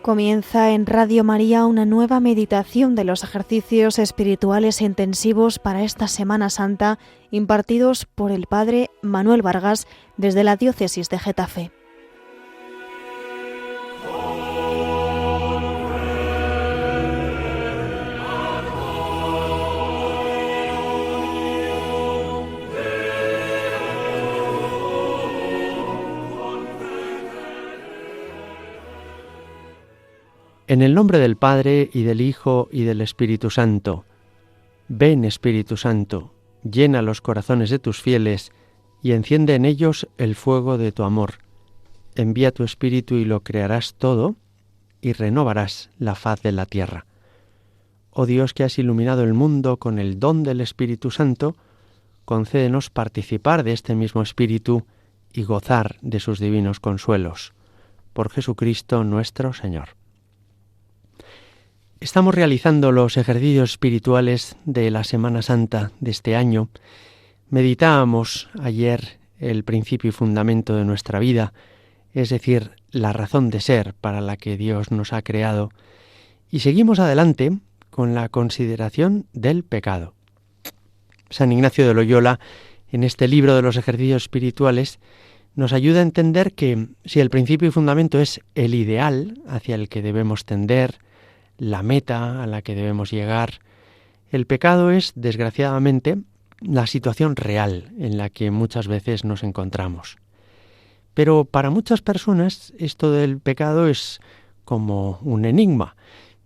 Comienza en Radio María una nueva meditación de los ejercicios espirituales intensivos para esta Semana Santa impartidos por el Padre Manuel Vargas desde la Diócesis de Getafe. En el nombre del Padre, y del Hijo, y del Espíritu Santo. Ven, Espíritu Santo, llena los corazones de tus fieles, y enciende en ellos el fuego de tu amor. Envía tu Espíritu y lo crearás todo, y renovarás la faz de la tierra. Oh Dios, que has iluminado el mundo con el don del Espíritu Santo, concédenos participar de este mismo Espíritu y gozar de sus divinos consuelos. Por Jesucristo nuestro Señor. Estamos realizando los ejercicios espirituales de la Semana Santa de este año. Meditábamos ayer el principio y fundamento de nuestra vida, es decir, la razón de ser para la que Dios nos ha creado. Y seguimos adelante con la consideración del pecado. San Ignacio de Loyola, en este libro de los ejercicios espirituales, nos ayuda a entender que si el principio y fundamento es el ideal hacia el que debemos tender, la meta a la que debemos llegar, el pecado es, desgraciadamente, la situación real en la que muchas veces nos encontramos. Pero para muchas personas esto del pecado es como un enigma.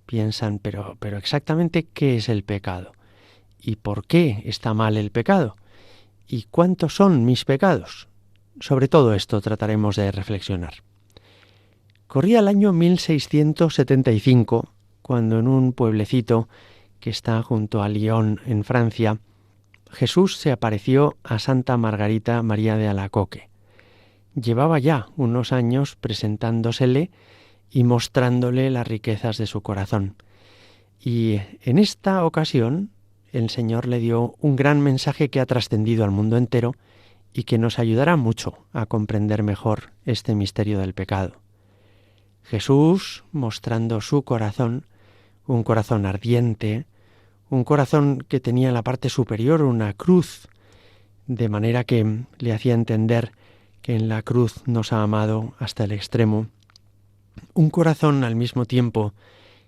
Piensan, pero exactamente ¿qué es el pecado? ¿Y por qué está mal el pecado? ¿Y cuántos son mis pecados? Sobre todo esto trataremos de reflexionar. Corría el año 1675, cuando en un pueblecito que está junto a Lyon, en Francia, Jesús se apareció a Santa Margarita María de Alacoque. Llevaba ya unos años presentándosele y mostrándole las riquezas de su corazón. Y en esta ocasión el Señor le dio un gran mensaje que ha trascendido al mundo entero y que nos ayudará mucho a comprender mejor este misterio del pecado. Jesús, mostrando su corazón, un corazón ardiente, un corazón que tenía en la parte superior una cruz, de manera que le hacía entender que en la cruz nos ha amado hasta el extremo, un corazón al mismo tiempo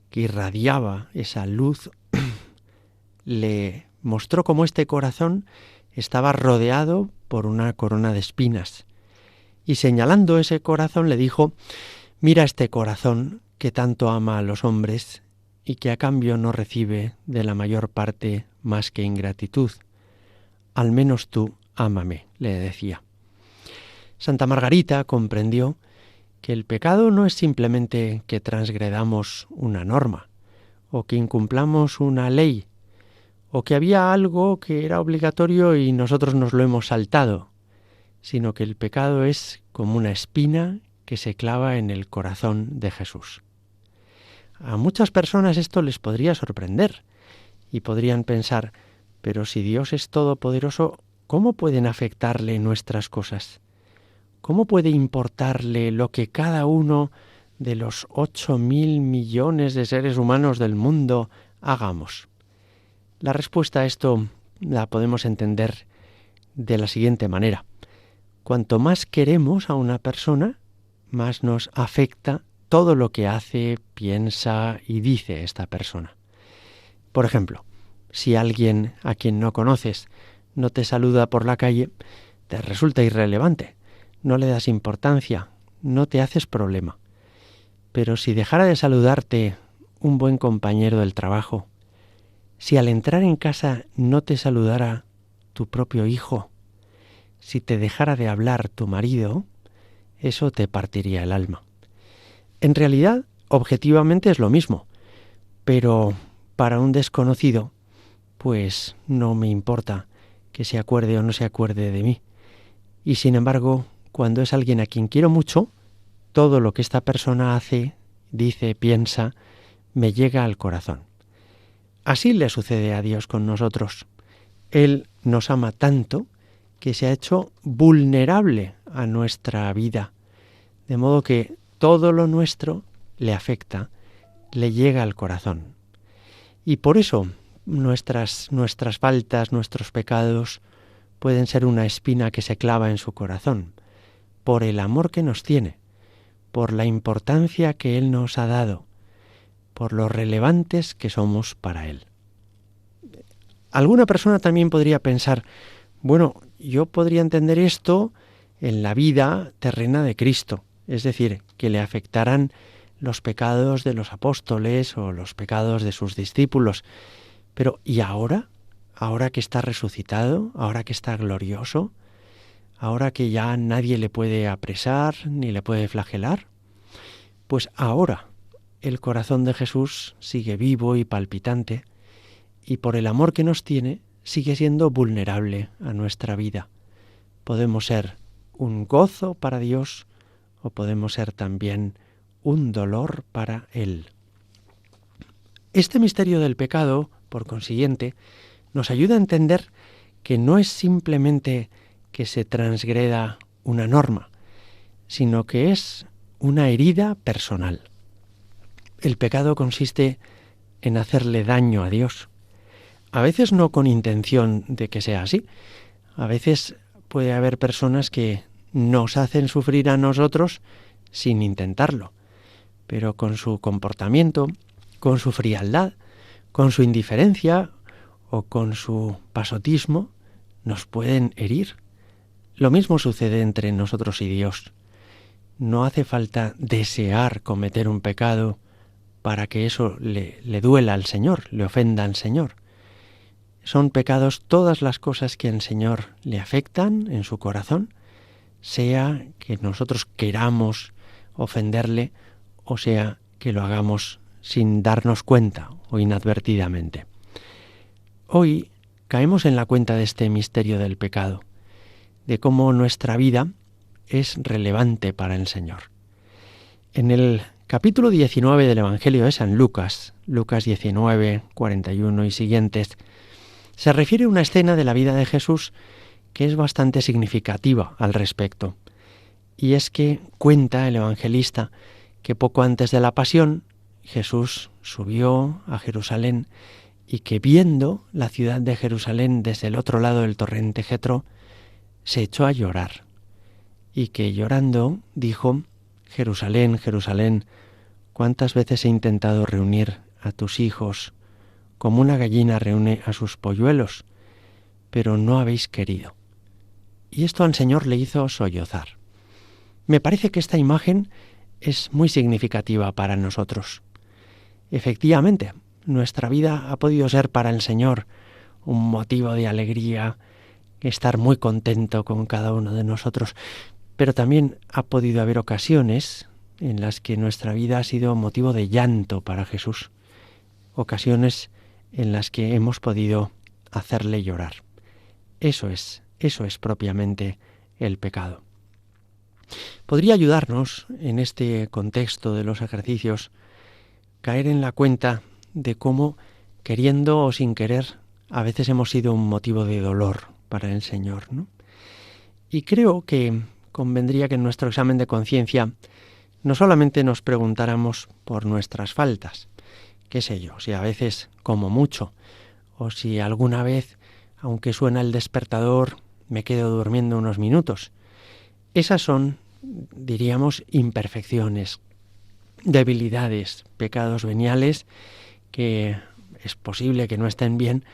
que irradiaba esa luz, le mostró cómo este corazón estaba rodeado por una corona de espinas, y señalando ese corazón le dijo: mira este corazón que tanto ama a los hombres y que a cambio no recibe de la mayor parte más que ingratitud. Al menos tú ámame, le decía. Santa Margarita comprendió que el pecado no es simplemente que transgredamos una norma, o que incumplamos una ley, o que había algo que era obligatorio y nosotros nos lo hemos saltado, sino que el pecado es como una espina que se clava en el corazón de Jesús. A muchas personas esto les podría sorprender y podrían pensar, pero si Dios es todopoderoso, ¿cómo pueden afectarle nuestras cosas? ¿Cómo puede importarle lo que cada uno de los 8.000 millones de seres humanos del mundo hagamos? La respuesta a esto la podemos entender de la siguiente manera. Cuanto más queremos a una persona, más nos afecta todo lo que hace, piensa y dice esta persona. Por ejemplo, si alguien a quien no conoces no te saluda por la calle, te resulta irrelevante, no le das importancia, no te haces problema. Pero si dejara de saludarte un buen compañero del trabajo, si al entrar en casa no te saludara tu propio hijo, si te dejara de hablar tu marido, eso te partiría el alma. En realidad, objetivamente es lo mismo, pero para un desconocido, pues no me importa que se acuerde o no se acuerde de mí. Y sin embargo, cuando es alguien a quien quiero mucho, todo lo que esta persona hace, dice, piensa, me llega al corazón. Así le sucede a Dios con nosotros. Él nos ama tanto que se ha hecho vulnerable a nuestra vida, de modo que todo lo nuestro le afecta, le llega al corazón. Y por eso nuestras faltas, nuestros pecados pueden ser una espina que se clava en su corazón, por el amor que nos tiene, por la importancia que Él nos ha dado, por lo relevantes que somos para Él. Alguna persona también podría pensar, bueno, yo podría entender esto en la vida terrena de Cristo, es decir, que le afectaran los pecados de los apóstoles o los pecados de sus discípulos. Pero ¿y ahora? Ahora que está resucitado, ahora que está glorioso, ahora que ya nadie le puede apresar ni le puede flagelar, pues ahora el corazón de Jesús sigue vivo y palpitante y por el amor que nos tiene sigue siendo vulnerable a nuestra vida. Podemos ser un gozo para Dios o podemos ser también un dolor para Él. Este misterio del pecado, por consiguiente, nos ayuda a entender que no es simplemente que se transgreda una norma, sino que es una herida personal. El pecado consiste en hacerle daño a Dios. A veces no con intención de que sea así. A veces puede haber personas que nos hacen sufrir a nosotros sin intentarlo, pero con su comportamiento, con su frialdad, con su indiferencia o con su pasotismo, nos pueden herir. Lo mismo sucede entre nosotros y Dios. No hace falta desear cometer un pecado para que eso le duela al Señor, le ofenda al Señor. Son pecados todas las cosas que al Señor le afectan en su corazón, sea que nosotros queramos ofenderle o sea que lo hagamos sin darnos cuenta o inadvertidamente. Hoy caemos en la cuenta de este misterio del pecado, de cómo nuestra vida es relevante para el Señor. En el capítulo 19 del Evangelio de San Lucas, Lucas 19, 41 y siguientes, se refiere a una escena de la vida de Jesús que es bastante significativa al respecto. Y es que cuenta el evangelista que poco antes de la pasión Jesús subió a Jerusalén y que viendo la ciudad de Jerusalén desde el otro lado del torrente Jetro, se echó a llorar. Y que llorando dijo: Jerusalén, Jerusalén, ¿cuántas veces he intentado reunir a tus hijos como una gallina reúne a sus polluelos, pero no habéis querido? Y esto al Señor le hizo sollozar. Me parece que esta imagen es muy significativa para nosotros. Efectivamente, nuestra vida ha podido ser para el Señor un motivo de alegría, estar muy contento con cada uno de nosotros, pero también ha podido haber ocasiones en las que nuestra vida ha sido motivo de llanto para Jesús, ocasiones en las que hemos podido hacerle llorar. Eso es propiamente el pecado. Podría ayudarnos, en este contexto de los ejercicios, caer en la cuenta de cómo, queriendo o sin querer, a veces hemos sido un motivo de dolor para el Señor, ¿no? Y creo que convendría que en nuestro examen de conciencia no solamente nos preguntáramos por nuestras faltas, qué sé yo, si a veces como mucho, o si alguna vez, aunque suena el despertador, me quedo durmiendo unos minutos. Esas son, diríamos, imperfecciones, debilidades, pecados veniales que es posible que no estén bien,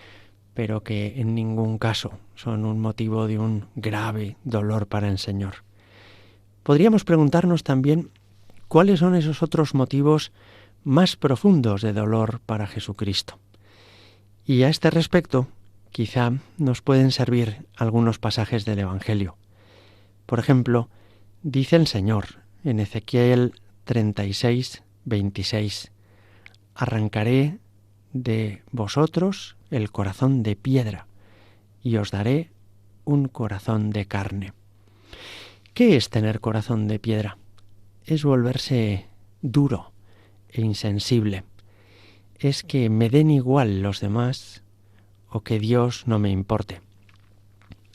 pero que en ningún caso son un motivo de un grave dolor para el Señor. Podríamos preguntarnos también cuáles son esos otros motivos más profundos de dolor para Jesucristo. Y a este respecto, quizá nos pueden servir algunos pasajes del Evangelio. Por ejemplo, dice el Señor en Ezequiel 36, 26, «Arrancaré de vosotros el corazón de piedra y os daré un corazón de carne». ¿Qué es tener corazón de piedra? Es volverse duro e insensible. Es que me den igual los demás o que Dios no me importe.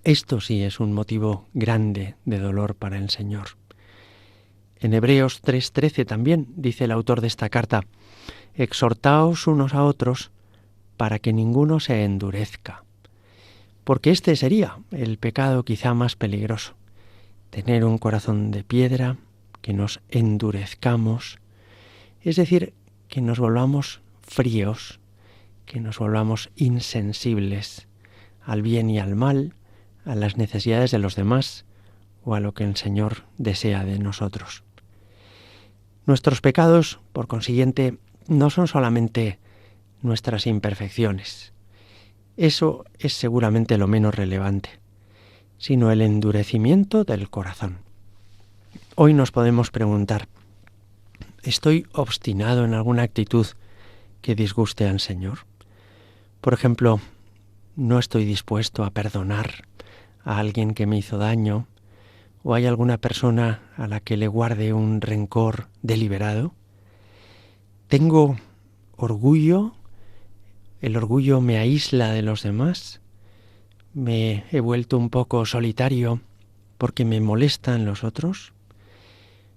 Esto sí es un motivo grande de dolor para el Señor. En Hebreos 3:13 también dice el autor de esta carta: exhortaos unos a otros para que ninguno se endurezca. Porque este sería el pecado quizá más peligroso: tener un corazón de piedra, que nos endurezcamos, es decir, que nos volvamos fríos, que nos volvamos insensibles al bien y al mal, a las necesidades de los demás o a lo que el Señor desea de nosotros. Nuestros pecados, por consiguiente, no son solamente nuestras imperfecciones. Eso es seguramente lo menos relevante, sino el endurecimiento del corazón. Hoy nos podemos preguntar: ¿estoy obstinado en alguna actitud que disguste al Señor? Por ejemplo, ¿no estoy dispuesto a perdonar a alguien que me hizo daño? ¿O hay alguna persona a la que le guarde un rencor deliberado? ¿Tengo orgullo? ¿El orgullo me aísla de los demás? ¿Me he vuelto un poco solitario porque me molestan los otros?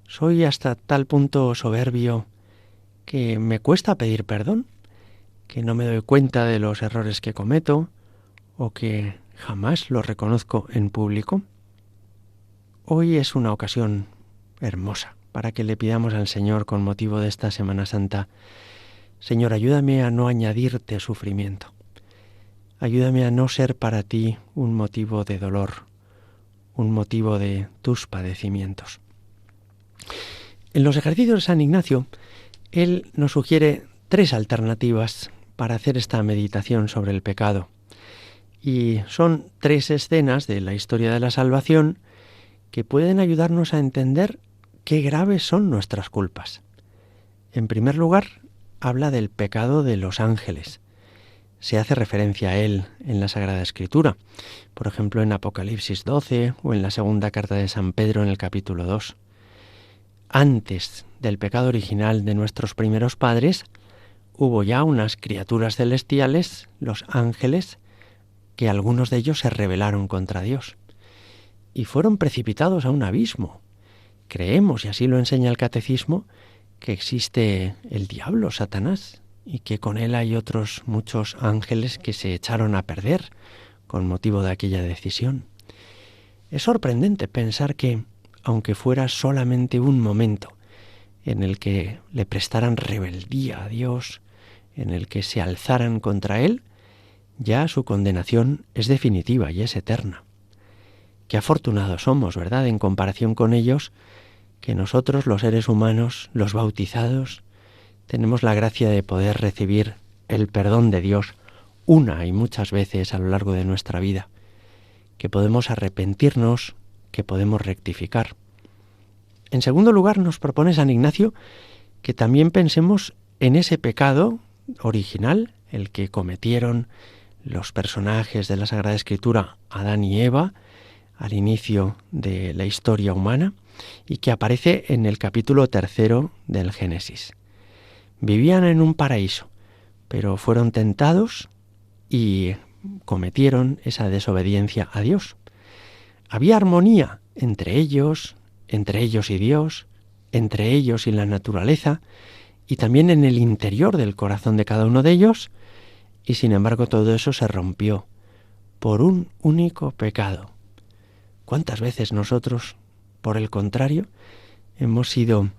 ¿Soy hasta tal punto soberbio que me cuesta pedir perdón? ¿Que no me doy cuenta de los errores que cometo? ¿O que jamás los reconozco en público? Hoy es una ocasión hermosa para que le pidamos al Señor, con motivo de esta Semana Santa: Señor, ayúdame a no añadirte sufrimiento. Ayúdame a no ser para ti un motivo de dolor, un motivo de tus padecimientos. En los ejercicios de San Ignacio, él nos sugiere 3 alternativas para hacer esta meditación sobre el pecado. Y son 3 escenas de la historia de la salvación que pueden ayudarnos a entender qué graves son nuestras culpas. En primer lugar, habla del pecado de los ángeles. Se hace referencia a él en la Sagrada Escritura, por ejemplo en Apocalipsis 12 o en la segunda carta de San Pedro en el capítulo 2. Antes del pecado original de nuestros primeros padres, hubo ya unas criaturas celestiales, los ángeles, que algunos de ellos se rebelaron contra Dios y fueron precipitados a un abismo. Creemos, y así lo enseña el Catecismo, que existe el diablo, Satanás, y que con él hay otros muchos ángeles que se echaron a perder con motivo de aquella decisión. Es sorprendente pensar que, aunque fuera solamente un momento en el que le prestaran rebeldía a Dios, en el que se alzaran contra él, ya su condenación es definitiva y es eterna. Qué afortunados somos, ¿verdad?, en comparación con ellos, que nosotros, los seres humanos, los bautizados, tenemos la gracia de poder recibir el perdón de Dios una y muchas veces a lo largo de nuestra vida, que podemos arrepentirnos, que podemos rectificar. En segundo lugar, nos propone San Ignacio que también pensemos en ese pecado original, el que cometieron los personajes de la Sagrada Escritura, Adán y Eva, al inicio de la historia humana, y que aparece en el capítulo 3 del Génesis. Vivían en un paraíso, pero fueron tentados y cometieron esa desobediencia a Dios. Había armonía entre ellos y Dios, entre ellos y la naturaleza, y también en el interior del corazón de cada uno de ellos, y sin embargo todo eso se rompió por un único pecado. ¿Cuántas veces nosotros, por el contrario, hemos sido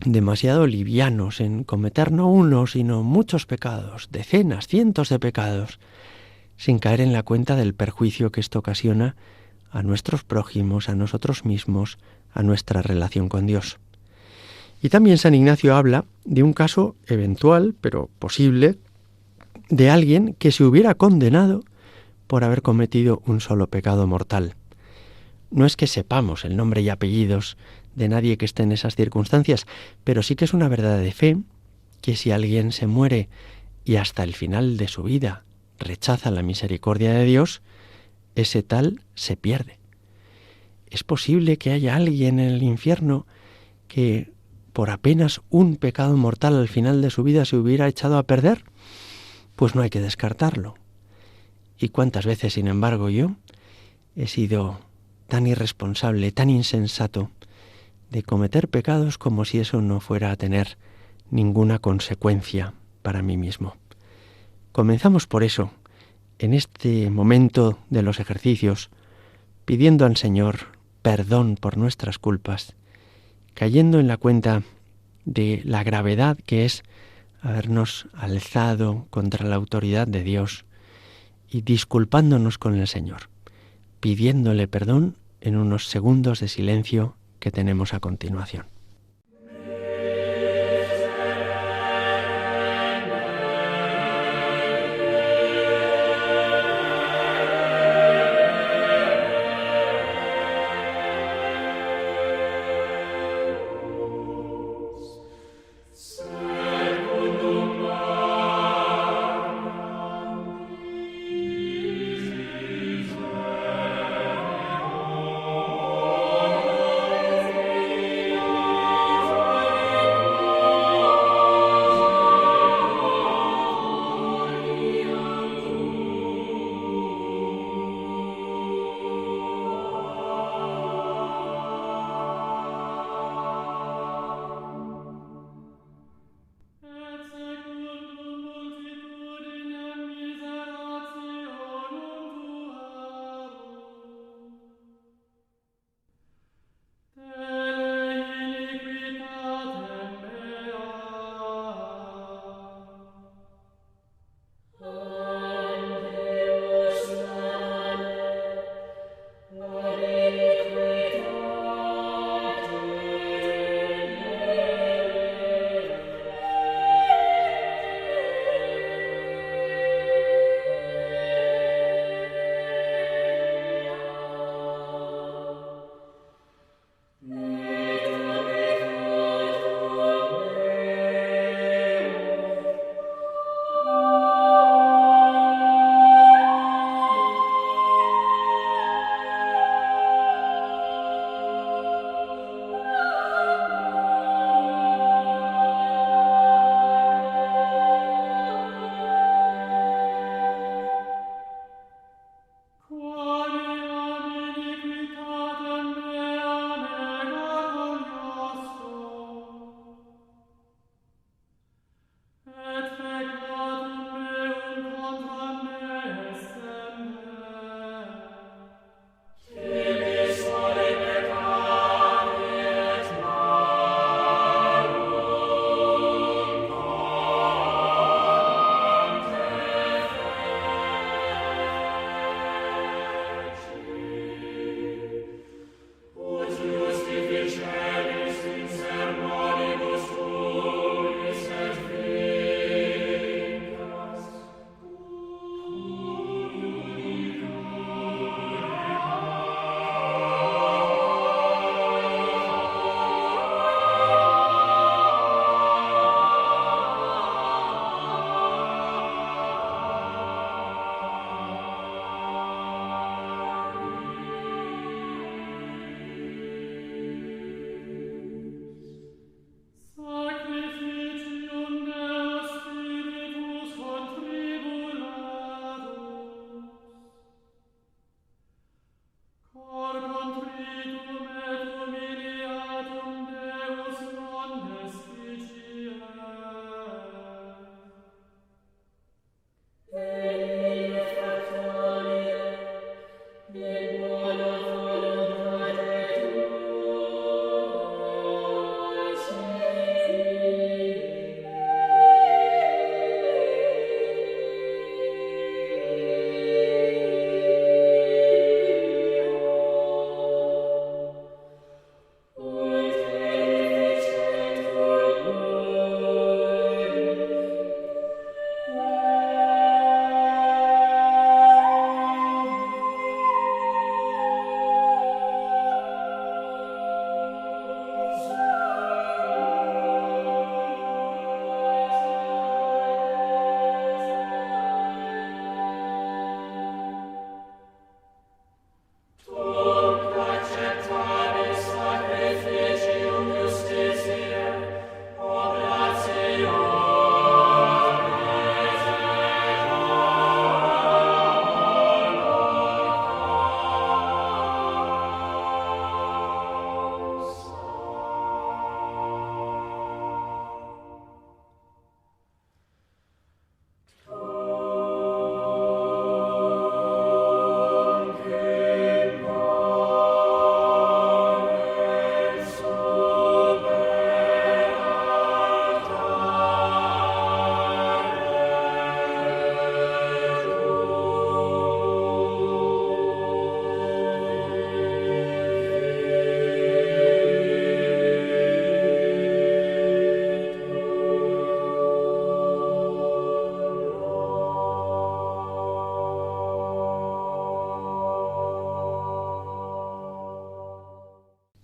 demasiado livianos en cometer no uno, sino muchos pecados, decenas, cientos de pecados, sin caer en la cuenta del perjuicio que esto ocasiona a nuestros prójimos, a nosotros mismos, a nuestra relación con Dios? Y también San Ignacio habla de un caso eventual, pero posible, de alguien que se hubiera condenado por haber cometido un solo pecado mortal. No es que sepamos el nombre y apellidos de nadie que esté en esas circunstancias, pero sí que es una verdad de fe que si alguien se muere y hasta el final de su vida rechaza la misericordia de Dios, ese tal se pierde. ¿Es posible que haya alguien en el infierno que por apenas un pecado mortal al final de su vida se hubiera echado a perder? Pues no hay que descartarlo. ¿Y cuántas veces, sin embargo, yo he sido tan irresponsable, tan insensato, de cometer pecados como si eso no fuera a tener ninguna consecuencia para mí mismo. Comenzamos por eso, en este momento de los ejercicios, pidiendo al Señor perdón por nuestras culpas, cayendo en la cuenta de la gravedad que es habernos alzado contra la autoridad de Dios y disculpándonos con el Señor, pidiéndole perdón en unos segundos de silencio que tenemos a continuación.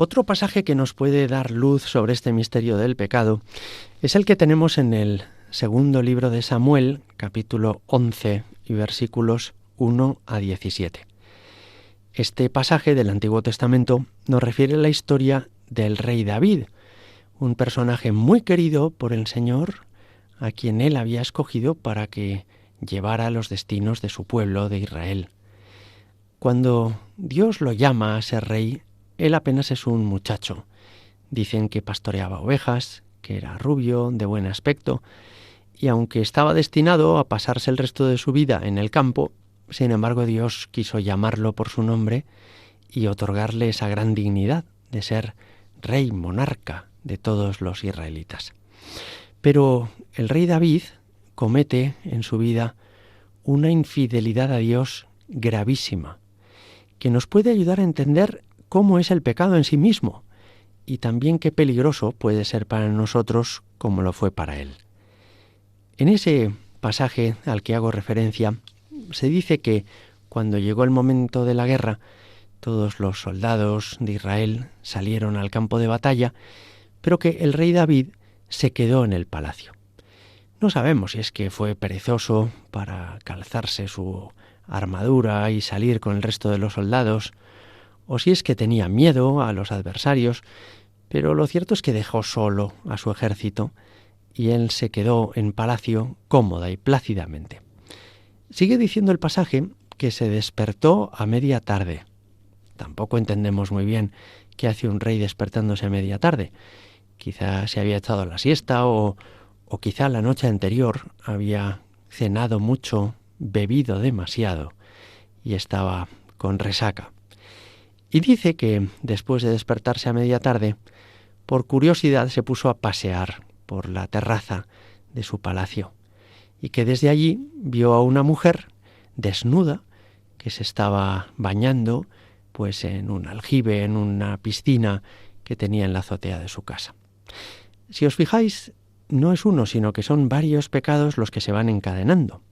Otro pasaje que nos puede dar luz sobre este misterio del pecado es el que tenemos en el segundo libro de Samuel, capítulo 11 y versículos 1 a 17. Este pasaje del Antiguo Testamento nos refiere a la historia del rey David, un personaje muy querido por el Señor, a quien él había escogido para que llevara los destinos de su pueblo, de Israel. Cuando Dios lo llama a ser rey, él apenas es un muchacho. Dicen que pastoreaba ovejas, que era rubio, de buen aspecto, y aunque estaba destinado a pasarse el resto de su vida en el campo, sin embargo Dios quiso llamarlo por su nombre y otorgarle esa gran dignidad de ser rey, monarca de todos los israelitas. Pero el rey David comete en su vida una infidelidad a Dios gravísima, que nos puede ayudar a entender cómo es el pecado en sí mismo y también qué peligroso puede ser para nosotros como lo fue para él. En ese pasaje al que hago referencia, se dice que cuando llegó el momento de la guerra, todos los soldados de Israel salieron al campo de batalla, pero que el rey David se quedó en el palacio. No sabemos si es que fue perezoso para calzarse su armadura y salir con el resto de los soldados, o si es que tenía miedo a los adversarios, pero lo cierto es que dejó solo a su ejército y él se quedó en palacio cómoda y plácidamente. Sigue diciendo el pasaje que se despertó a media tarde. Tampoco entendemos muy bien qué hace un rey despertándose a media tarde. Quizá se había echado la siesta o quizá la noche anterior había cenado mucho, bebido demasiado y estaba con resaca. Y dice que después de despertarse a media tarde, por curiosidad se puso a pasear por la terraza de su palacio y que desde allí vio a una mujer desnuda que se estaba bañando pues en un aljibe, en una piscina que tenía en la azotea de su casa. Si os fijáis, no es uno, sino que son varios pecados los que se van encadenando.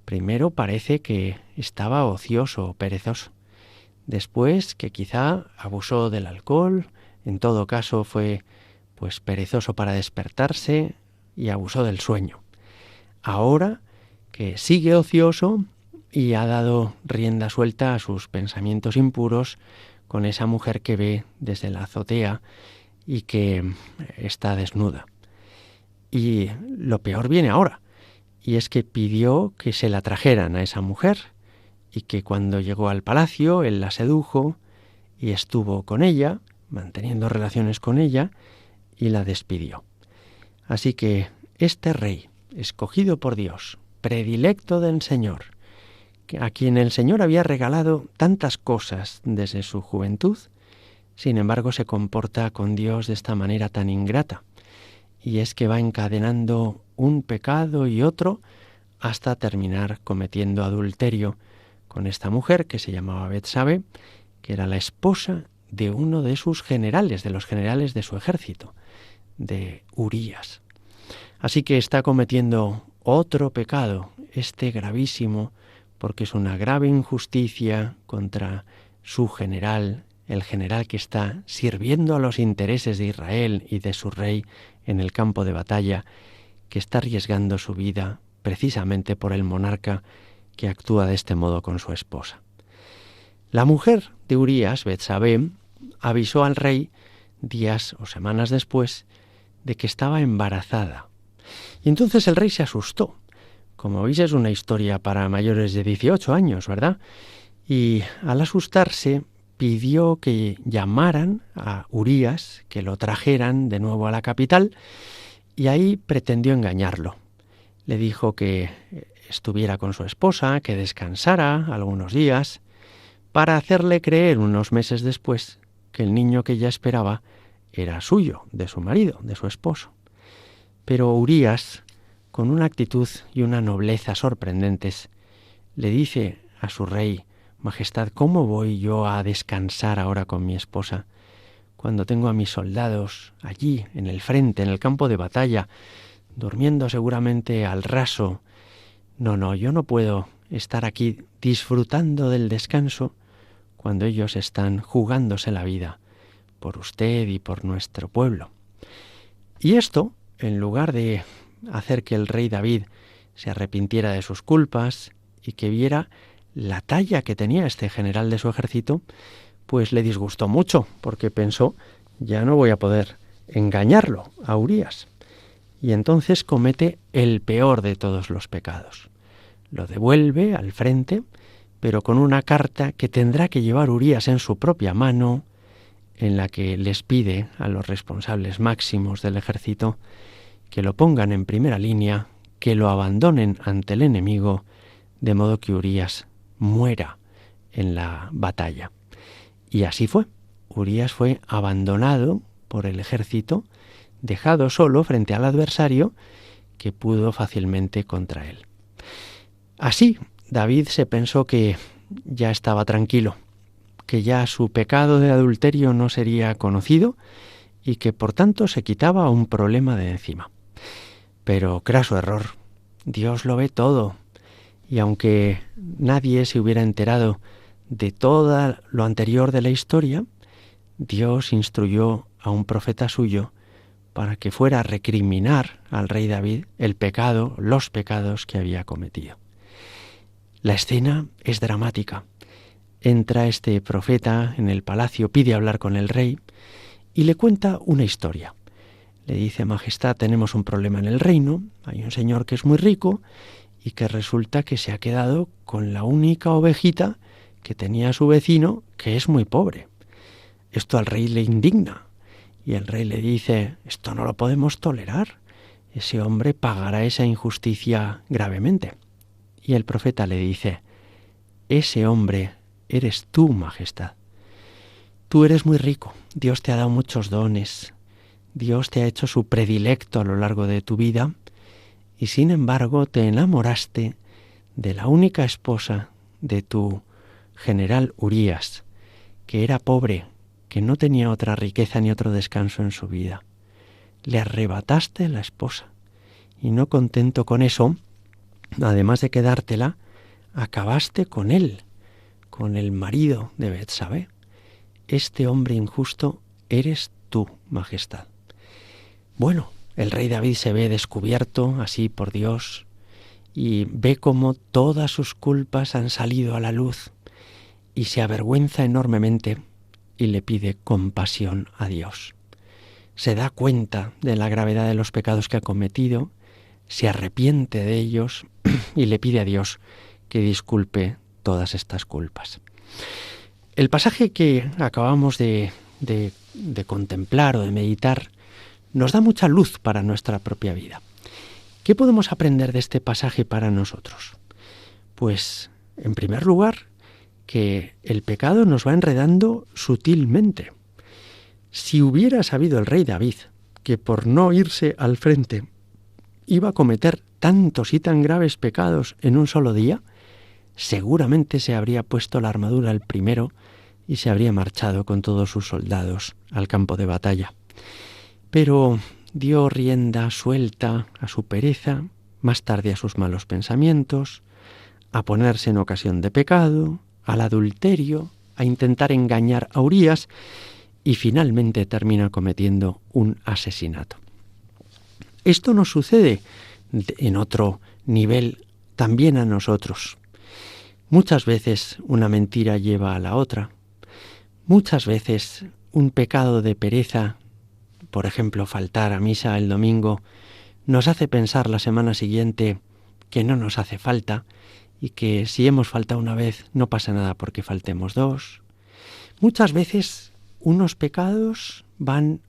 Primero parece que estaba ocioso o perezoso. Después que quizá abusó del alcohol, en todo caso fue pues perezoso para despertarse y abusó del sueño. Ahora que sigue ocioso y ha dado rienda suelta a sus pensamientos impuros con esa mujer que ve desde la azotea y que está desnuda. Y lo peor viene ahora, y es que pidió que se la trajeran a esa mujer, y que cuando llegó al palacio él la sedujo y estuvo con ella, manteniendo relaciones con ella, y la despidió. Así que este rey, escogido por Dios, predilecto del Señor, a quien el Señor había regalado tantas cosas desde su juventud, sin embargo se comporta con Dios de esta manera tan ingrata, y es que va encadenando un pecado y otro hasta terminar cometiendo adulterio con esta mujer que se llamaba Betsabe, que era la esposa de uno de sus generales, de los generales de su ejército, de Urías. Así que está cometiendo otro pecado, este gravísimo, porque es una grave injusticia contra su general, el general que está sirviendo a los intereses de Israel y de su rey en el campo de batalla, que está arriesgando su vida precisamente por el monarca que actúa de este modo con su esposa. La mujer de Urías, Betsabé, avisó al rey días o semanas después de que estaba embarazada. Y entonces el rey se asustó. Como veis, es una historia para mayores de 18 años, ¿verdad? Y al asustarse pidió que llamaran a Urías, que lo trajeran de nuevo a la capital, y ahí pretendió engañarlo. Le dijo que estuviera con su esposa, que descansara algunos días, para hacerle creer unos meses después que el niño que ella esperaba era suyo, de su marido, de su esposo. Pero Urías, con una actitud y una nobleza sorprendentes, le dice a su rey: Majestad, ¿cómo voy yo a descansar ahora con mi esposa cuando tengo a mis soldados allí, en el frente, en el campo de batalla, durmiendo seguramente al raso? No, yo no puedo estar aquí disfrutando del descanso cuando ellos están jugándose la vida por usted y por nuestro pueblo. Y esto, en lugar de hacer que el rey David se arrepintiera de sus culpas y que viera la talla que tenía este general de su ejército, pues le disgustó mucho, porque pensó, ya no voy a poder engañarlo a Urías. Y entonces comete el peor de todos los pecados. Lo devuelve al frente, pero con una carta que tendrá que llevar Urías en su propia mano, en la que les pide a los responsables máximos del ejército que lo pongan en primera línea, que lo abandonen ante el enemigo, de modo que Urías muera en la batalla. Y así fue. Urías fue abandonado por el ejército, dejado solo frente al adversario que pudo fácilmente contra él. Así, David se pensó que ya estaba tranquilo, que ya su pecado de adulterio no sería conocido y que por tanto se quitaba un problema de encima. Pero craso error. Dios lo ve todo, y aunque nadie se hubiera enterado de todo lo anterior de la historia, Dios instruyó a un profeta suyo para que fuera a recriminar al rey David el pecado, los pecados que había cometido. La escena es dramática. Entra este profeta en el palacio, pide hablar con el rey y le cuenta una historia. Le dice: Majestad, tenemos un problema en el reino, hay un señor que es muy rico y que resulta que se ha quedado con la única ovejita que tenía su vecino, que es muy pobre. Esto al rey le indigna y el rey le dice: esto no lo podemos tolerar, ese hombre pagará esa injusticia gravemente. Y el profeta le dice: ese hombre eres tú, Majestad. Tú eres muy rico, Dios te ha dado muchos dones, Dios te ha hecho su predilecto a lo largo de tu vida y sin embargo te enamoraste de la única esposa de tu general Urías, que era pobre, que no tenía otra riqueza ni otro descanso en su vida. Le arrebataste la esposa y no contento con eso, además de quedártela, acabaste con él, con el marido de Betsabé. Este hombre injusto eres tú, Majestad. Bueno, el rey David se ve descubierto así por Dios y ve cómo todas sus culpas han salido a la luz y se avergüenza enormemente y le pide compasión a Dios. Se da cuenta de la gravedad de los pecados que ha cometido, se arrepiente de ellos y le pide a Dios que disculpe todas estas culpas. El pasaje que acabamos de contemplar o de meditar nos da mucha luz para nuestra propia vida. ¿Qué podemos aprender de este pasaje para nosotros? Pues, en primer lugar, que el pecado nos va enredando sutilmente. Si hubiera sabido el rey David que por no irse al frente iba a cometer tantos y tan graves pecados en un solo día, seguramente se habría puesto la armadura el primero y se habría marchado con todos sus soldados al campo de batalla. Pero dio rienda suelta a su pereza, más tarde a sus malos pensamientos, a ponerse en ocasión de pecado, al adulterio, a intentar engañar a Urías y finalmente termina cometiendo un asesinato. Esto nos sucede en otro nivel también a nosotros. Muchas veces una mentira lleva a la otra. Muchas veces un pecado de pereza, por ejemplo, faltar a misa el domingo, nos hace pensar la semana siguiente que no nos hace falta y que si hemos faltado una vez no pasa nada porque faltemos dos. Muchas veces unos pecados van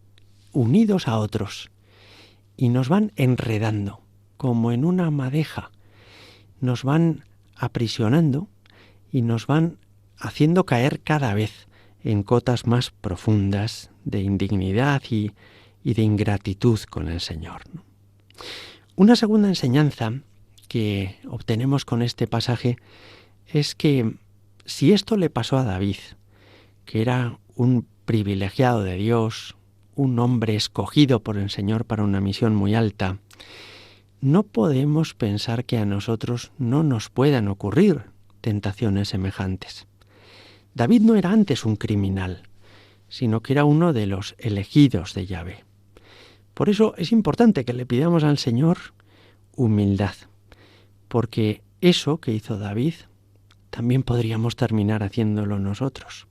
unidos a otros y nos van enredando, como en una madeja. Nos van aprisionando y nos van haciendo caer cada vez en cotas más profundas de indignidad y de ingratitud con el Señor. Una segunda enseñanza que obtenemos con este pasaje es que si esto le pasó a David, que era un privilegiado de Dios, un hombre escogido por el Señor para una misión muy alta, no podemos pensar que a nosotros no nos puedan ocurrir tentaciones semejantes. David no era antes un criminal, sino que era uno de los elegidos de Yahvé. Por eso es importante que le pidamos al Señor humildad, porque eso que hizo David también podríamos terminar haciéndolo nosotros.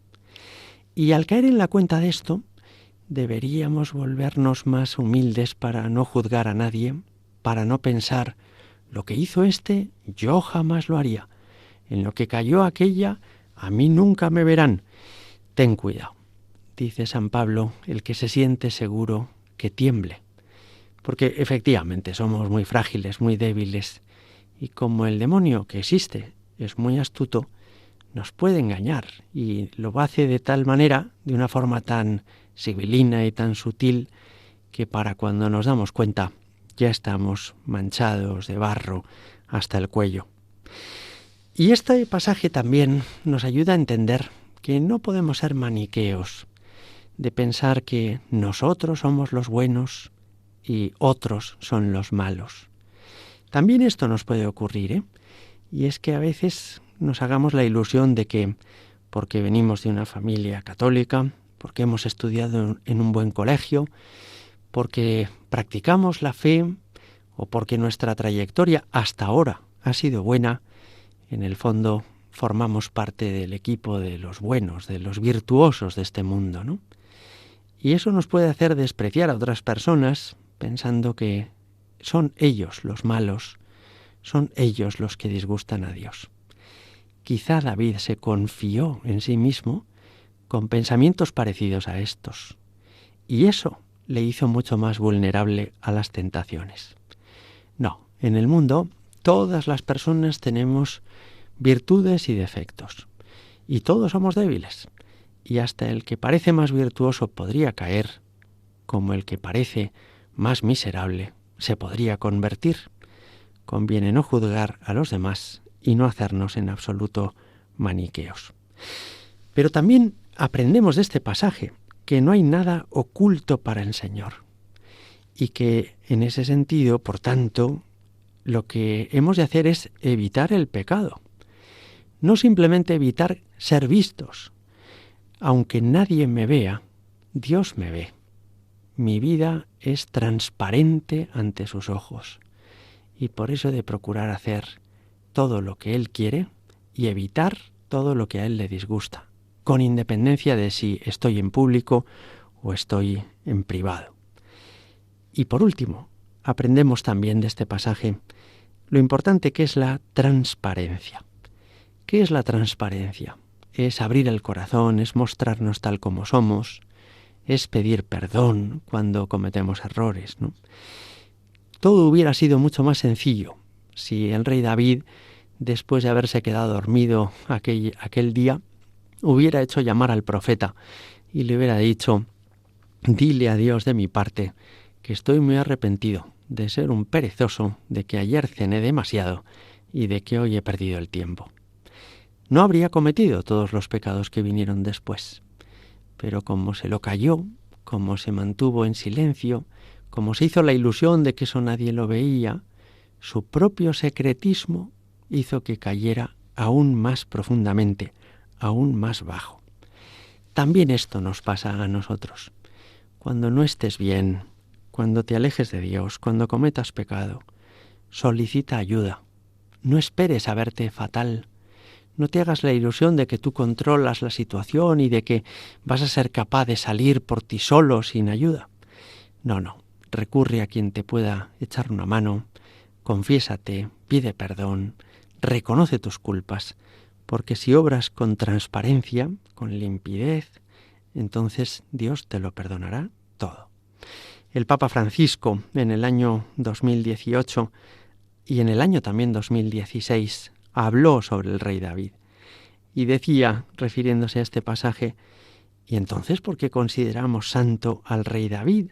Y al caer en la cuenta de esto, deberíamos volvernos más humildes para no juzgar a nadie, para no pensar, lo que hizo este, yo jamás lo haría. En lo que cayó aquella, a mí nunca me verán. Ten cuidado, dice San Pablo, el que se siente seguro que tiemble. Porque efectivamente somos muy frágiles, muy débiles, y como el demonio que existe es muy astuto, nos puede engañar y lo hace de tal manera, de una forma tan sibilina y tan sutil, que para cuando nos damos cuenta ya estamos manchados de barro hasta el cuello. Y este pasaje también nos ayuda a entender que no podemos ser maniqueos, de pensar que nosotros somos los buenos y otros son los malos. También esto nos puede ocurrir, y es que a veces nos hagamos la ilusión de que porque venimos de una familia católica, porque hemos estudiado en un buen colegio, porque practicamos la fe o porque nuestra trayectoria hasta ahora ha sido buena, en el fondo formamos parte del equipo de los buenos, de los virtuosos de este mundo, ¿no? Y eso nos puede hacer despreciar a otras personas pensando que son ellos los malos, son ellos los que disgustan a Dios. Quizá David se confió en sí mismo con pensamientos parecidos a estos, y eso le hizo mucho más vulnerable a las tentaciones. No, en el mundo todas las personas tenemos virtudes y defectos, y todos somos débiles, y hasta el que parece más virtuoso podría caer, como el que parece más miserable se podría convertir. Conviene no juzgar a los demás y no hacernos en absoluto maniqueos. Pero también aprendemos de este pasaje que no hay nada oculto para el Señor y que en ese sentido, por tanto, lo que hemos de hacer es evitar el pecado. No simplemente evitar ser vistos. Aunque nadie me vea, Dios me ve. Mi vida es transparente ante sus ojos y por eso he de procurar hacer todo lo que Él quiere y evitar todo lo que a Él le disgusta, con independencia de si estoy en público o estoy en privado. Y por último, aprendemos también de este pasaje lo importante que es la transparencia. ¿Qué es la transparencia? Es abrir el corazón, es mostrarnos tal como somos, es pedir perdón cuando cometemos errores, ¿no? Todo hubiera sido mucho más sencillo si el rey David, después de haberse quedado dormido aquel día, hubiera hecho llamar al profeta y le hubiera dicho: dile a Dios de mi parte que estoy muy arrepentido de ser un perezoso, de que ayer cené demasiado y de que hoy he perdido el tiempo. No habría cometido todos los pecados que vinieron después, pero como se lo calló, como se mantuvo en silencio, como se hizo la ilusión de que eso nadie lo veía, su propio secretismo hizo que cayera aún más profundamente, aún más bajo. También esto nos pasa a nosotros. Cuando no estés bien, cuando te alejes de Dios, cuando cometas pecado, solicita ayuda. No esperes a verte fatal. No te hagas la ilusión de que tú controlas la situación y de que vas a ser capaz de salir por ti solo sin ayuda. No. Recurre a quien te pueda echar una mano, confiésate, pide perdón, reconoce tus culpas, porque si obras con transparencia, con limpidez, entonces Dios te lo perdonará todo. El Papa Francisco, en el año 2018 y en el año también 2016, habló sobre el rey David y decía, refiriéndose a este pasaje: ¿y entonces por qué consideramos santo al rey David?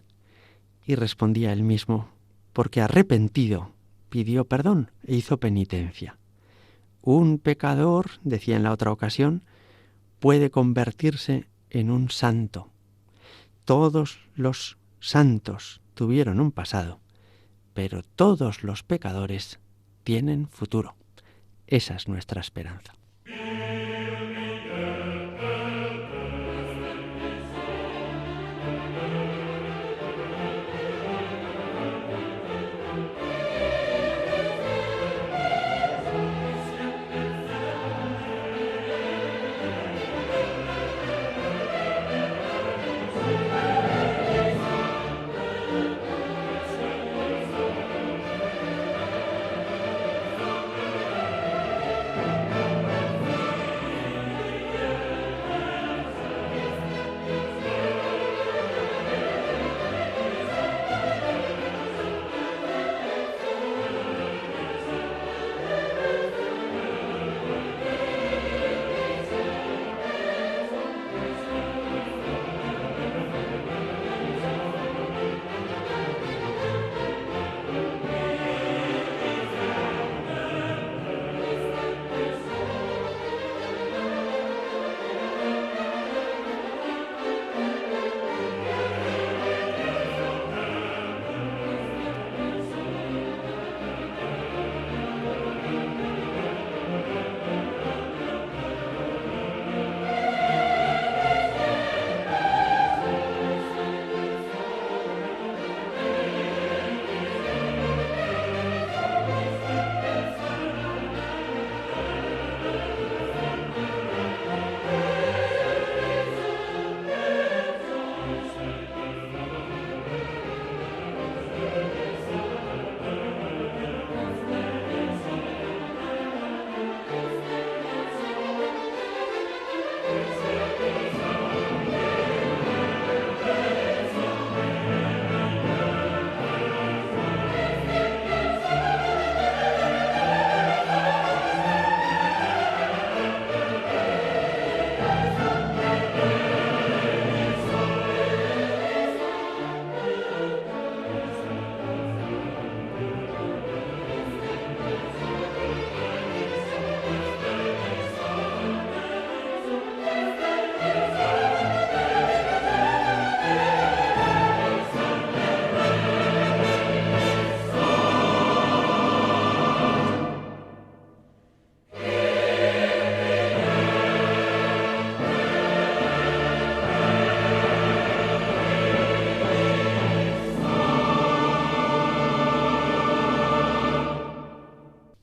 Y respondía él mismo: porque arrepentido pidió perdón e hizo penitencia. Un pecador, decía en la otra ocasión, puede convertirse en un santo. Todos los santos tuvieron un pasado, pero todos los pecadores tienen futuro. Esa es nuestra esperanza.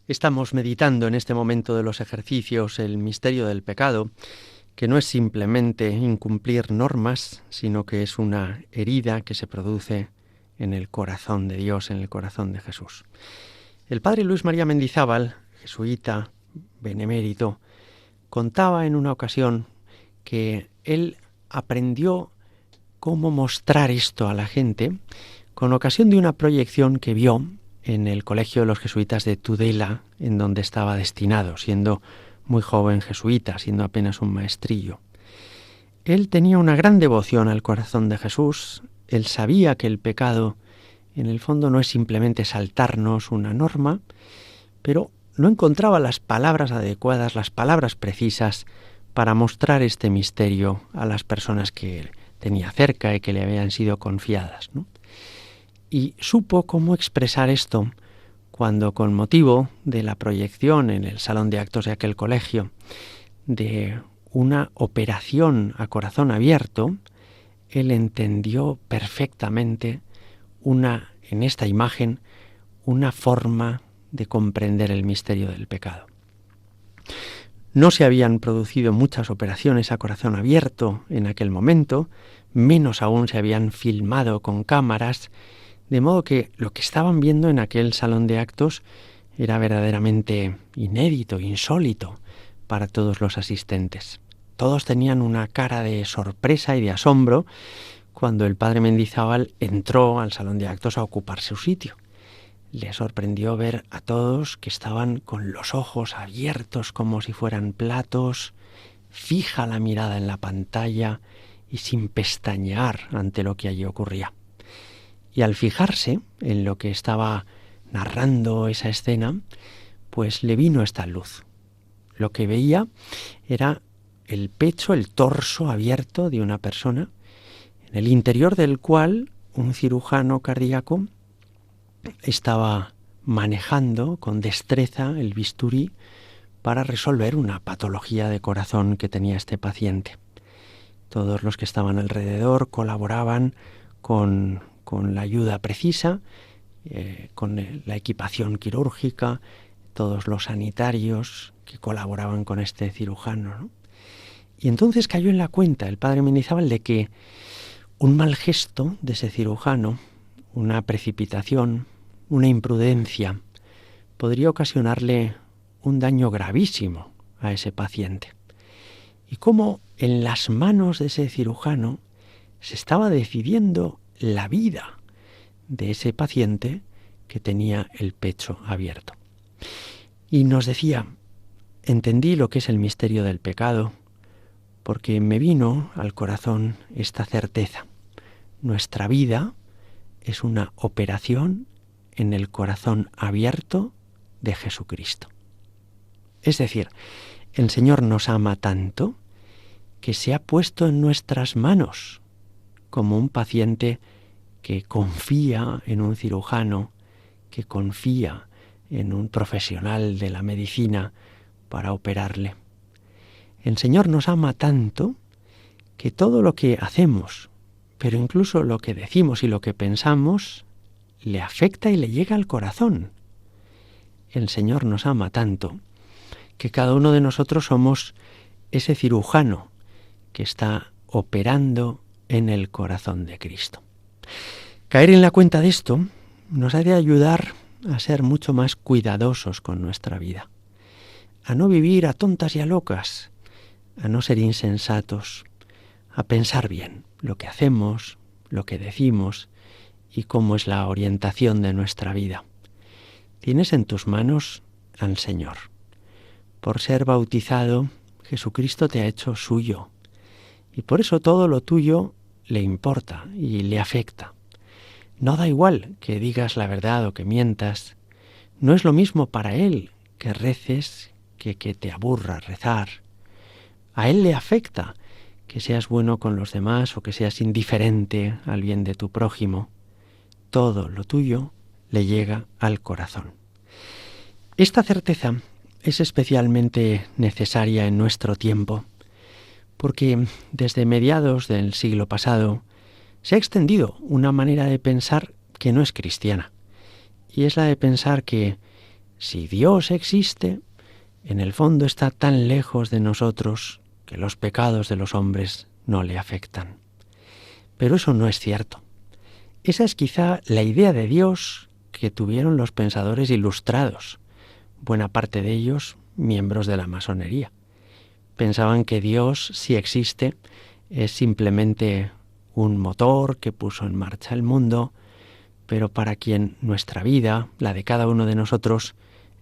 Estamos meditando en este momento de los ejercicios el misterio del pecado, que no es simplemente incumplir normas, sino que es una herida que se produce en el corazón de Dios, en el corazón de Jesús. El padre Luis María Mendizábal, jesuita, benemérito, contaba en una ocasión que él aprendió cómo mostrar esto a la gente con ocasión de una proyección que vio en el colegio de los jesuitas de Tudela, en donde estaba destinado, siendo muy joven jesuita, siendo apenas un maestrillo. Él tenía una gran devoción al corazón de Jesús. Él sabía que el pecado, en el fondo, no es simplemente saltarnos una norma, pero no encontraba las palabras adecuadas, las palabras precisas para mostrar este misterio a las personas que tenía cerca y que le habían sido confiadas, ¿no? Y supo cómo expresar esto cuando, con motivo de la proyección en el salón de actos de aquel colegio de una operación a corazón abierto, él entendió perfectamente en esta imagen, una forma de comprender el misterio del pecado. No se habían producido muchas operaciones a corazón abierto en aquel momento, menos aún se habían filmado con cámaras, de modo que lo que estaban viendo en aquel salón de actos era verdaderamente inédito, insólito para todos los asistentes. Todos tenían una cara de sorpresa y de asombro cuando el padre Mendizábal entró al salón de actos a ocupar su sitio. Le sorprendió ver a todos que estaban con los ojos abiertos como si fueran platos, fija la mirada en la pantalla y sin pestañear ante lo que allí ocurría. Y al fijarse en lo que estaba narrando esa escena, pues le vino esta luz. Lo que veía era el pecho, el torso abierto de una persona, en el interior del cual un cirujano cardíaco estaba manejando con destreza el bisturí para resolver una patología de corazón que tenía este paciente. Todos los que estaban alrededor colaboraban con la ayuda precisa, con la equipación quirúrgica, todos los sanitarios que colaboraban con este cirujano, ¿no? Y entonces cayó en la cuenta el padre Mendizábal de que un mal gesto de ese cirujano, una precipitación, una imprudencia, podría ocasionarle un daño gravísimo a ese paciente. Y cómo en las manos de ese cirujano se estaba decidiendo la vida de ese paciente que tenía el pecho abierto. Y nos decía, entendí lo que es el misterio del pecado, porque me vino al corazón esta certeza. Nuestra vida es una operación en el corazón abierto de Jesucristo. Es decir, el Señor nos ama tanto que se ha puesto en nuestras manos como un paciente que confía en un cirujano, que confía en un profesional de la medicina para operarle. El Señor nos ama tanto que todo lo que hacemos, pero incluso lo que decimos y lo que pensamos, le afecta y le llega al corazón. El Señor nos ama tanto que cada uno de nosotros somos ese cirujano que está operando en el corazón de Cristo. Caer en la cuenta de esto nos ha de ayudar a ser mucho más cuidadosos con nuestra vida, a no vivir a tontas y a locas, a no ser insensatos, a pensar bien lo que hacemos, lo que decimos y cómo es la orientación de nuestra vida. Tienes en tus manos al Señor. Por ser bautizado, Jesucristo te ha hecho suyo, y por eso todo lo tuyo le importa y le afecta. No da igual que digas la verdad o que mientas. No es lo mismo para Él que reces que te aburra rezar. A Él le afecta que seas bueno con los demás o que seas indiferente al bien de tu prójimo. Todo lo tuyo le llega al corazón. Esta certeza es especialmente necesaria en nuestro tiempo, porque desde mediados del siglo pasado se ha extendido una manera de pensar que no es cristiana, y es la de pensar que Si Dios existe, en el fondo está tan lejos de nosotros que los pecados de los hombres no le afectan. Pero eso no es cierto. Esa es quizá la idea de Dios que tuvieron los pensadores ilustrados, buena parte de ellos miembros de la masonería. Pensaban que Dios, si existe, es simplemente un motor que puso en marcha el mundo, pero para quien nuestra vida, la de cada uno de nosotros,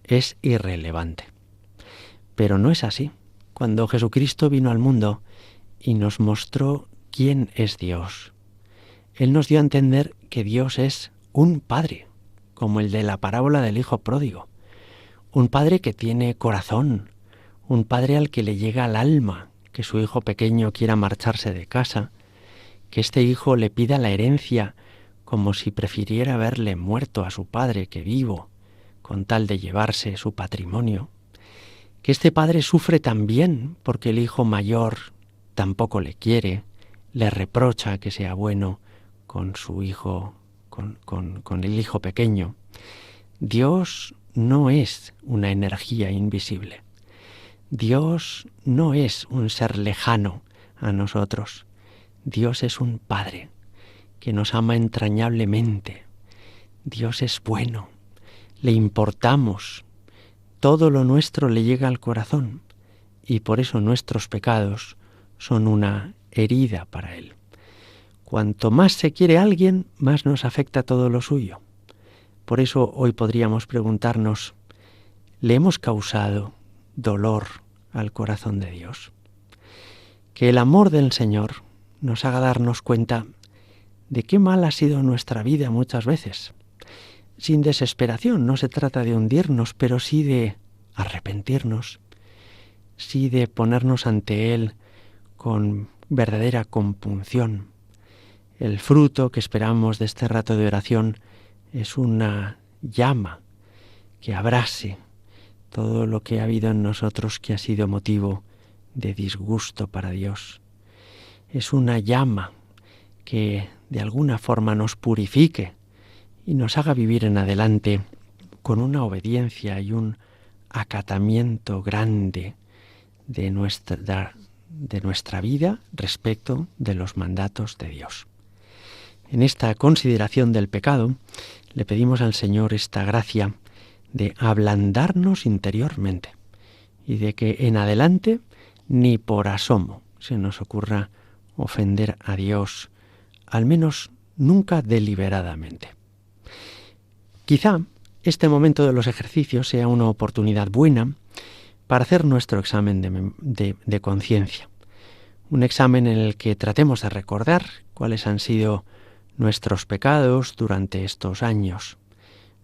es irrelevante. Pero no es así. Cuando Jesucristo vino al mundo y nos mostró quién es Dios, Él nos dio a entender que Dios es un Padre, como el de la parábola del Hijo Pródigo. Un Padre que tiene corazón, un Padre al que le llega al alma que su hijo pequeño quiera marcharse de casa, que este hijo le pida la herencia como si prefiriera verle muerto a su padre que vivo, con tal de llevarse su patrimonio. Que este padre sufre también porque el hijo mayor tampoco le quiere, le reprocha que sea bueno con su hijo, con el hijo pequeño. Dios no es una energía invisible. Dios no es un ser lejano a nosotros. Dios es un Padre que nos ama entrañablemente. Dios es bueno, le importamos. Todo lo nuestro le llega al corazón y por eso nuestros pecados son una herida para Él. Cuanto más se quiere a alguien, más nos afecta todo lo suyo. Por eso hoy podríamos preguntarnos, ¿le hemos causado dolor al corazón de Dios? Que el amor del Señor nos haga darnos cuenta de qué mal ha sido nuestra vida muchas veces. Sin desesperación, no se trata de hundirnos, pero sí de arrepentirnos, sí de ponernos ante Él con verdadera compunción. El fruto que esperamos de este rato de oración es una llama que abrase todo lo que ha habido en nosotros que ha sido motivo de disgusto para Dios. Es una llama que de alguna forma nos purifique y nos haga vivir en adelante con una obediencia y un acatamiento grande de nuestra vida respecto de los mandatos de Dios. En esta consideración del pecado, le pedimos al Señor esta gracia de ablandarnos interiormente y de que en adelante ni por asomo se nos ocurra ofender a Dios, al menos nunca deliberadamente. Quizá este momento de los ejercicios sea una oportunidad buena para hacer nuestro examen de conciencia. Un examen en el que tratemos de recordar cuáles han sido nuestros pecados durante estos años,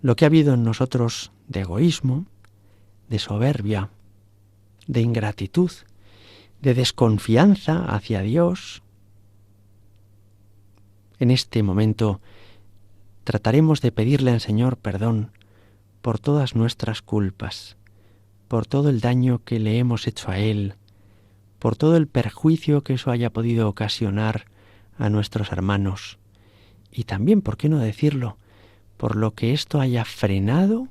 lo que ha habido en nosotros de egoísmo, de soberbia, de ingratitud, de desconfianza hacia Dios. En este momento trataremos de pedirle al Señor perdón por todas nuestras culpas, por todo el daño que le hemos hecho a Él, por todo el perjuicio que eso haya podido ocasionar a nuestros hermanos. Y también, ¿por qué no decirlo?, por lo que esto haya frenado,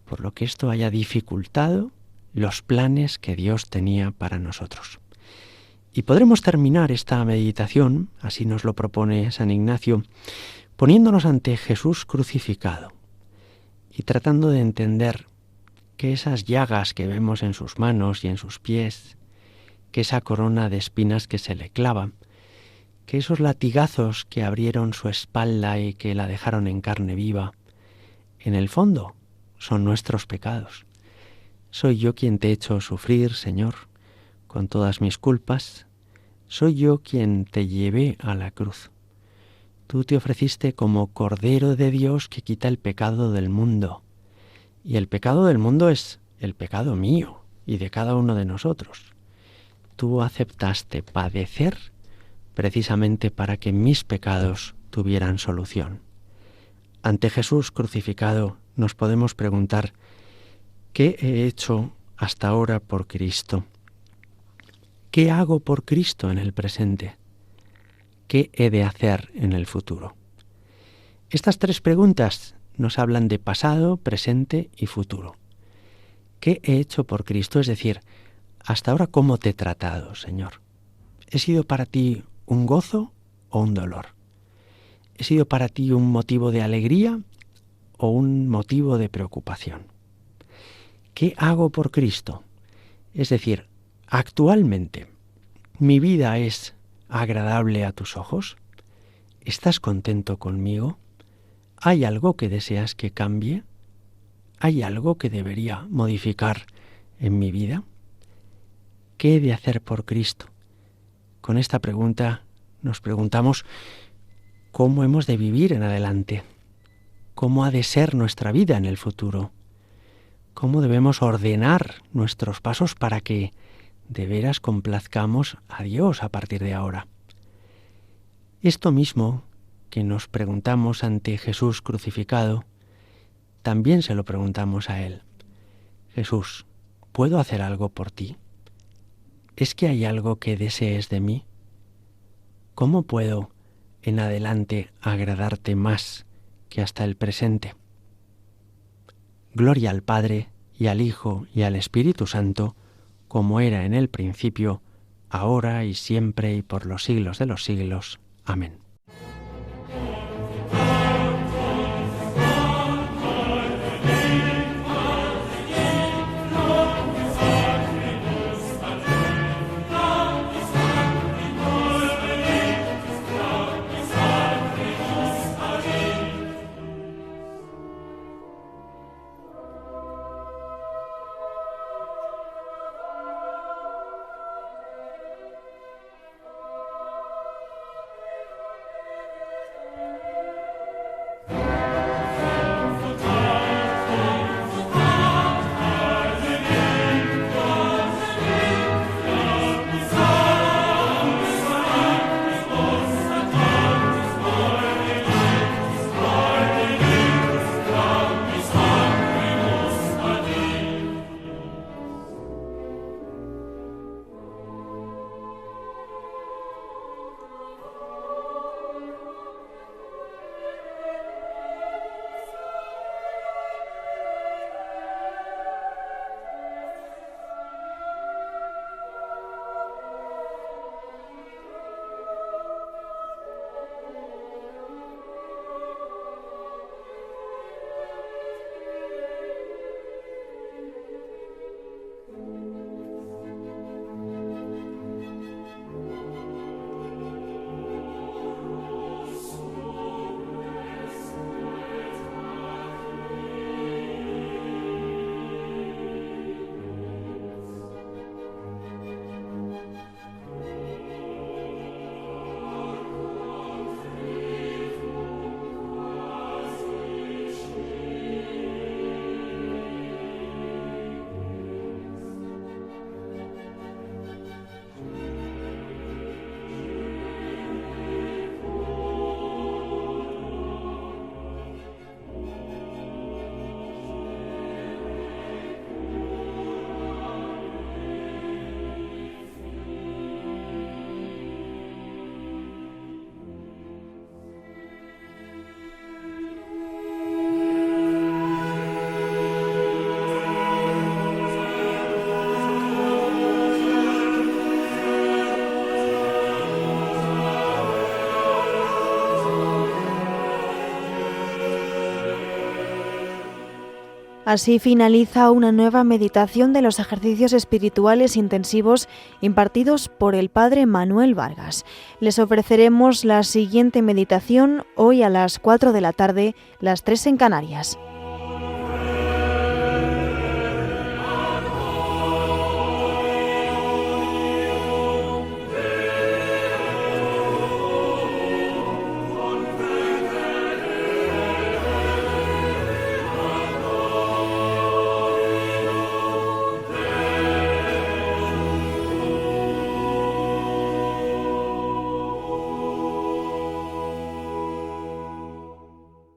por lo que esto haya dificultado los planes que Dios tenía para nosotros. Y podremos terminar esta meditación, así nos lo propone San Ignacio, poniéndonos ante Jesús crucificado y tratando de entender que esas llagas que vemos en sus manos y en sus pies, que esa corona de espinas que se le clava, que esos latigazos que abrieron su espalda y que la dejaron en carne viva, en el fondo son nuestros pecados. Soy yo quien te he hecho sufrir, Señor, con todas mis culpas. Soy yo quien te llevé a la cruz. Tú te ofreciste como Cordero de Dios que quita el pecado del mundo. Y el pecado del mundo es el pecado mío y de cada uno de nosotros. Tú aceptaste padecer precisamente para que mis pecados tuvieran solución. Ante Jesús crucificado nos podemos preguntar, ¿qué he hecho hasta ahora por Cristo? ¿Qué hago por Cristo en el presente? ¿Qué he de hacer en el futuro? Estas tres preguntas nos hablan de pasado, presente y futuro. ¿Qué he hecho por Cristo? Es decir, hasta ahora, ¿cómo te he tratado, Señor? ¿He sido para ti un gozo o un dolor? ¿He sido para ti un motivo de alegría o un motivo de preocupación? ¿Qué hago por Cristo? Es decir, actualmente, ¿mi vida es agradable a tus ojos? ¿Estás contento conmigo? ¿Hay algo que deseas que cambie? ¿Hay algo que debería modificar en mi vida? ¿Qué he de hacer por Cristo? Con esta pregunta nos preguntamos cómo hemos de vivir en adelante, cómo ha de ser nuestra vida en el futuro, cómo debemos ordenar nuestros pasos para que de veras complazcamos a Dios a partir de ahora. Esto mismo que nos preguntamos ante Jesús crucificado, también se lo preguntamos a Él. Jesús, ¿puedo hacer algo por ti? ¿Es que hay algo que desees de mí? ¿Cómo puedo en adelante agradarte más que hasta el presente? Gloria al Padre, y al Hijo, y al Espíritu Santo, como era en el principio, ahora y siempre y por los siglos de los siglos. Amén. Así finaliza una nueva meditación de los ejercicios espirituales intensivos impartidos por el Padre Manuel Vargas. Les ofreceremos la siguiente meditación hoy a las 4 de la tarde, las 3 en Canarias.